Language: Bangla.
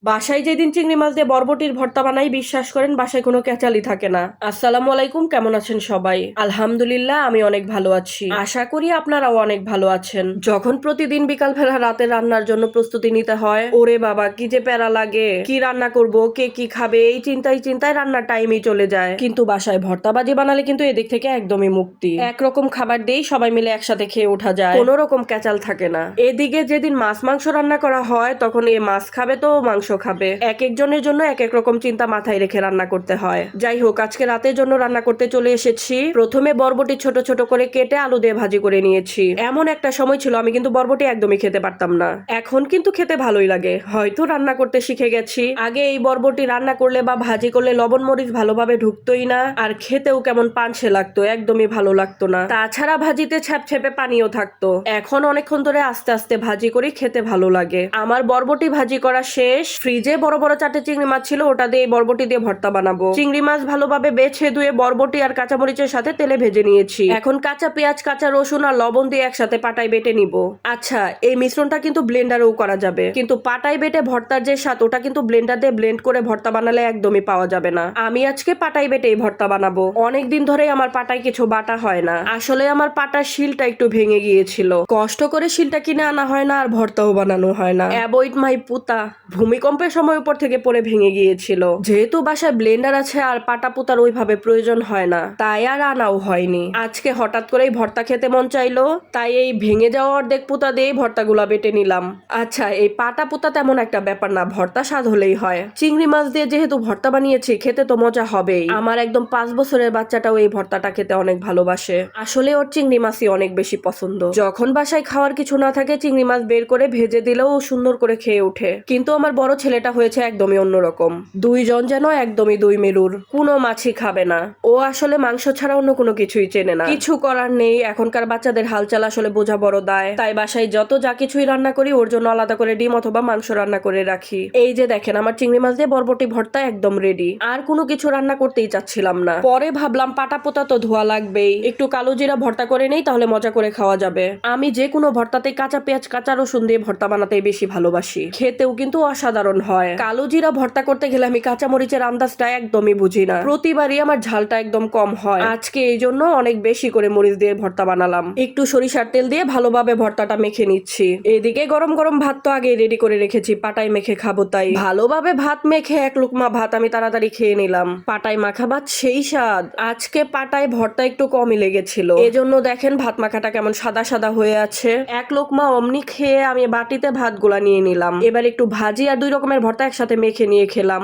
বাসায় যেদিন চিংড়ি মাছ দিয়ে বরবটির ভর্তা বানাই, বিশ্বাস করেন বাসায় কোনো ক্যাচালি থাকে না। আসসালামু আলাইকুম, কেমন আছেন সবাই? আলহামদুলিল্লাহ, আমি অনেক ভালো আছি। আশা করি আপনারাও অনেক ভালো আছেন। যখন প্রতিদিন বিকাল বেলা রাতে রান্নার জন্য প্রস্তুতি নিতে হয়, ওরে বাবা কি যে প্যারা লাগে। কি রান্না করব, কে কি খাবে, এই চিন্তায় চিন্তায় রান্নার টাইমই চলে যায়। কিন্তু বাসায় ভর্তা বাজি বানালে কিন্তু এদিক থেকে একদমই মুক্তি। একরকম খাবার দিয়েই সবাই মিলে একসাথে খেয়ে ওঠা যায়, কোনো রকম ক্যাচাল থাকে না। এদিকে যেদিন মাছ মাংস রান্না করা হয়, তখন এ মাছ খাবে তো মাংস খাবে, এক একজনের জন্য এক এক রকম চিন্তা মাথায় রেখে রান্না করতে হয়। যাই হোক, আজকে রাতের জন্য রান্না করতে চলে এসেছি। প্রথমে বরবটি ছোট ছোট করে কেটে আলু দিয়ে ভাজি করে নিয়েছি। এমন একটা সময় ছিল আমি কিন্তু বরবটি একদমই খেতে পারতাম না, এখন কিন্তু খেতে ভালোই লাগে। হয়তো রান্না করতে শিখে গেছি। আগে এই বরবটি রান্না করলে বা ভাজি করলে লবণ মরিচ ভালোভাবে ঢুকতোই না, আর খেতেও কেমন পানসে লাগতো, একদমই ভালো লাগতো না। তাছাড়া ভাজিতে ছ্যাপছ্যাপে পানিও থাকতো। এখন অনেকক্ষণ ধরে আস্তে আস্তে ভাজি করি, খেতে ভালো লাগে। আমার বরবটি ভাজি করা শেষ। ফ্রিজে বড় বড় 4টে চিংড়ি মাছ ছিল, ওটা দিয়ে বরবটি দিয়ে ভর্তা বানাবো। চিংড়ি মাছ ভালোভাবে বেছে ধুয়ে বরবটি আর কাঁচামরিচের সাথে তেলে ভেজে নিয়েছি। এখন কাঁচা পেঁয়াজ, কাঁচা রসুন আর লবণ দিয়ে একসাথে পাটায় বেটে নিব। আচ্ছা, এই মিশ্রণটা কিন্তু ব্লেন্ডারেও করা যাবে, কিন্তু পাটায় বেটে ভর্তার যে স্বাদ, ওটা কিন্তু ব্লেন্ডার দিয়ে ব্লেন্ড করে ভর্তা বানালে একদমই পাওয়া যাবে না। আমি আজকে পাটায় বেটে এই ভর্তা বানাবো। অনেকদিন ধরেই আমার পাটায় কিছু বাটা হয় না। আসলে আমার পাটার শিলটা একটু ভেঙে গিয়েছিল, কষ্ট করে শিলটা কিনে আনা হয় না, আর ভর্তাও বানানো হয় না। অ্যাভয়েড মাই পুতা। ভূমিকম্পের সময় উপর থেকে পড়ে ভেঙে গিয়েছিল। যেহেতু বাসায় ব্লেন্ডার আছে আর পাটা পুতার ওইভাবে প্রয়োজন হয় না, তাই আর আনাও হয়নি। আজকে হঠাৎ করেই ভর্তা খেতে মন চাইলো, তাই এই ভেঙে যাওয়া অর্ধেক পুতা দিয়ে ভর্তাগুলা বেটে নিলাম। আচ্ছা, এই পাটা পুতা তেমন একটা ব্যাপার না, ভর্তা স্বাদ হলেই হয়। চিংড়ি মাছ দিয়ে যেহেতু ভর্তা বানিয়েছি, খেতে তো মজা হবেই। আমার একদম 5 বছরের বাচ্চাটাও এই ভর্তাটা খেতে অনেক ভালোবাসে। আসলে ওর চিংড়ি মাছই অনেক বেশি পছন্দ। যখন বাসায় খাওয়ার কিছু না থাকে, চিংড়ি মাছ বের করে ভেজে দিলেও সুন্দর করে খেয়ে ওঠে। কিন্তু আমার বড় ছেলেটা হয়েছে একদমই অন্যরকম। দুইজন যেন একদমই দুই মেরুর, কোনো মাছই খাবে না। ও আসলে মাংস ছাড়া অন্য কোনো কিছুই চেনে না। কিছু করার নেই, এখনকার বাচ্চাদের হালচাল আসলে বোঝা বড় দায়। তাই বাসায় যত যা কিছুই রান্না করি, ওর জন্য আলাদা করে ডিম অথবা মাংস রান্না করে রাখি। এই যে দেখেন, আমার চিংড়ি মাছ দিয়ে বরবটি ভর্তা একদম রেডি। আর কোনো কিছু রান্না করতেই চাচ্ছিলাম না। পরে ভাবলাম পাটা পোতা তো ধোয়া লাগবেই, একটু কালো জিরা ভর্তা করে নেই, তাহলে মজা করে খাওয়া যাবে। আমি যে কোনো ভর্তাতে কাঁচা পেঁয়াজ, কাঁচা রসুন দিয়ে ভর্তা বানাতেই বেশি ভালোবাসি। খেতেও কিন্তু অসাধারণ হয়। কালো জিরা ভর্তা করতে গেলে আমি কাঁচা মরিচের আন্দাজটা একদমই বুঝি না। প্রতিবারই আমার ঝালটা একদম কম হয়। আজকে এই জন্য অনেক বেশি করে মরিচ দিয়ে ভর্তা বানালাম। একটু সরিষার তেল দিয়ে ভালোভাবে ভর্তাটা মেখে নিচ্ছি। এদিকে গরম গরম ভাত তো আগে রেডি করে রেখেছি, পাটায় মেখে খাবো, তাই ভালোভাবে ভাত মেখে এক লুকমা ভাত আমি তাড়াতাড়ি খেয়ে নিলাম। পাটায় মাখা ভাত সেই স্বাদ। আজকে পাটায় ভর্তা একটু কমই লেগেছিল, এজন্য দেখেন ভাত মাখাটা কেমন সাদা সাদা হয়ে আছে। এক লোকমা অমনি খেয়ে আমি বাটিতে ভাতগুলা নিয়ে নিলাম। এবার একটু ভাজি আর 2 রকমের ভর্তা একসাথে মেখে নিয়ে খেলাম।